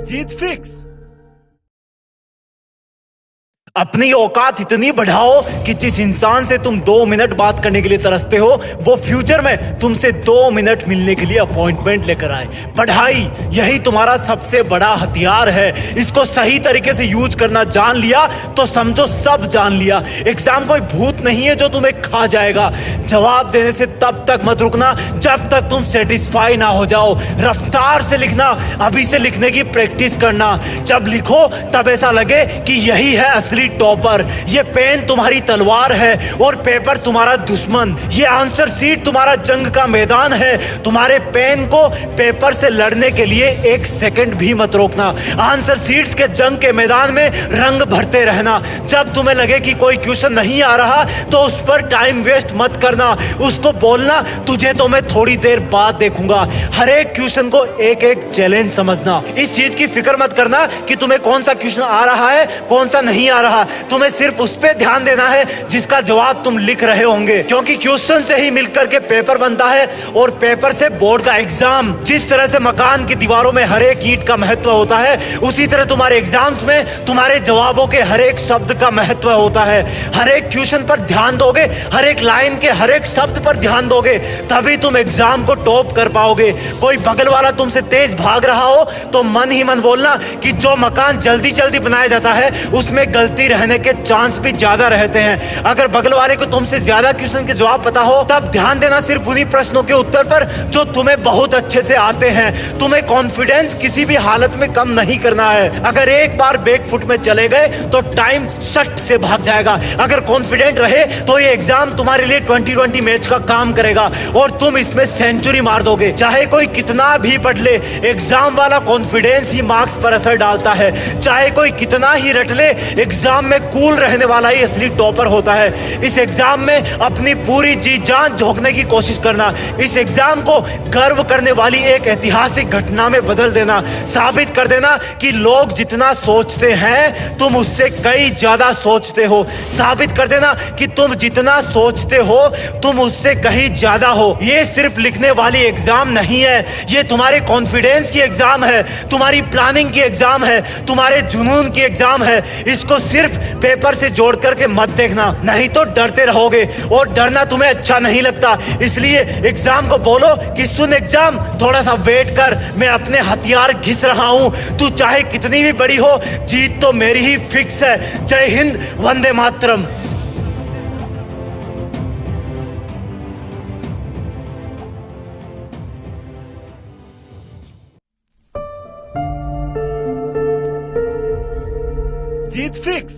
जीत fix. अपनी औकात इतनी बढ़ाओ कि जिस इंसान से तुम 2 मिनट बात करने के लिए तरसते हो वो फ्यूचर में तुमसे 2 मिनट मिलने के लिए अपॉइंटमेंट लेकर आए। पढ़ाई यही तुम्हारा सबसे बड़ा हथियार है। इसको सही तरीके से यूज करना जान लिया तो समझो सब जान लिया। एग्जाम कोई भूत नहीं है जो तुम्हें खा जाएगा। जवाब देने से तब तक मत रुकना जब तक तुम सेटिस्फाई ना हो जाओ। रफ्तार से लिखना, अभी से लिखने की प्रैक्टिस करना। जब लिखो तब ऐसा लगे कि यही है असली टॉपर। ये पेन तुम्हारी तलवार है और पेपर तुम्हारा दुश्मन। ये आंसर शीट तुम्हारा जंग का मैदान है। तुम्हारे पेन को पेपर से लड़ने के लिए 1 सेकंड भी मत रोकना। आंसर शीट्स के जंग के मैदान में रंग भरते रहना। जब तुम्हें लगे कि कोई क्वेश्चन नहीं आ रहा तो उस पर टाइम वेस्ट मत करना। उसको बोलना तुझे तो मैं थोड़ी देर बाद देखूंगा। हर एक क्वेश्चन को एक एक चैलेंज समझना। इस चीज की फिक्र मत करना कि तुम्हें कौन सा क्वेश्चन आ रहा है कौन सा नहीं आ रहा। तुम्हें सिर्फ उस पे ध्यान देना है जिसका जवाब तुम लिख रहे होंगे, क्योंकि क्वेश्चन से ही मिलकर के पेपर बनता है और पेपर से बोर्ड का एग्जाम। जिस तरह से मकान की दीवारों में हर एक ईंट का महत्व होता है उसी तरह तुम्हारे एग्जाम्स में तुम्हारे जवाबों के हर एक शब्द का महत्व होता है। हर एक क्वेश्चन पर ध्यान दोगे, हर एक लाइन के हर एक शब्द पर ध्यान दोगे, तभी तुम एग्जाम को टॉप कर पाओगे। कोई बगल वाला तुमसे तेज भाग रहा हो तो मन ही मन बोलना कि जो मकान जल्दी जल्दी बनाया जाता है उसमें गलती रहने के चांस भी ज्यादा रहते हैं। अगर बगल वाले को तुमसे ज्यादा क्वेश्चन के जवाब पता हो तब ध्यान देना सिर्फ उन्हीं प्रश्नों के उत्तर पर जो तुम्हें बहुत अच्छे से आते हैं। तुम्हें कॉन्फिडेंस किसी भी हालत में कम नहीं करना है। अगर एक बार बैकफुट में चले गए तो टाइम सट से भाग जाएगा। अगर कॉन्फिडेंट रहे तो ये एग्जाम तुम्हारे लिए 2020 मैच का काम करेगा और तुम इसमें सेंचुरी मार दोगे। चाहे कोई कितना भी पढ़ ले, एग्जाम वाला कॉन्फिडेंस ही मार्क्स पर असर डालता है। चाहे कोई कितना ही रट ले, एग्जाम में कूल रहने वाला ही असली टॉपर होता है। इस एग्जाम में अपनी पूरी जी जान झोंकने की कोशिश करना। इस एग्जाम को गर्व करने वाली एक ऐतिहासिक घटना में बदल देना। साबित कर देना कि लोग जितना सोचते हैं तुम उससे कई ज्यादा सोचते हो। साबित कर देना कि तुम जितना सोचते हो तुम उससे कहीं ज्यादा हो। ये सिर्फ लिखने वाली एग्जाम नहीं है, ये तुम्हारे कॉन्फिडेंस की एग्जाम है, तुम्हारी प्लानिंग की एग्जाम है, तुम्हारे जुनून की एग्जाम है। इसको सिर्फ पेपर से जोड़ करके मत देखना, नहीं तो डरते रहोगे और डरना तुम्हें अच्छा नहीं लगता। इसलिए एग्जाम को बोलो कि सुन एग्जाम, थोड़ा सा वेट कर, मैं अपने हथियार घिस रहा हूं। तू चाहे कितनी भी बड़ी हो, जीत तो मेरी ही फिक्स है। जय हिंद, वंदे मातरम। जीत फिक्स।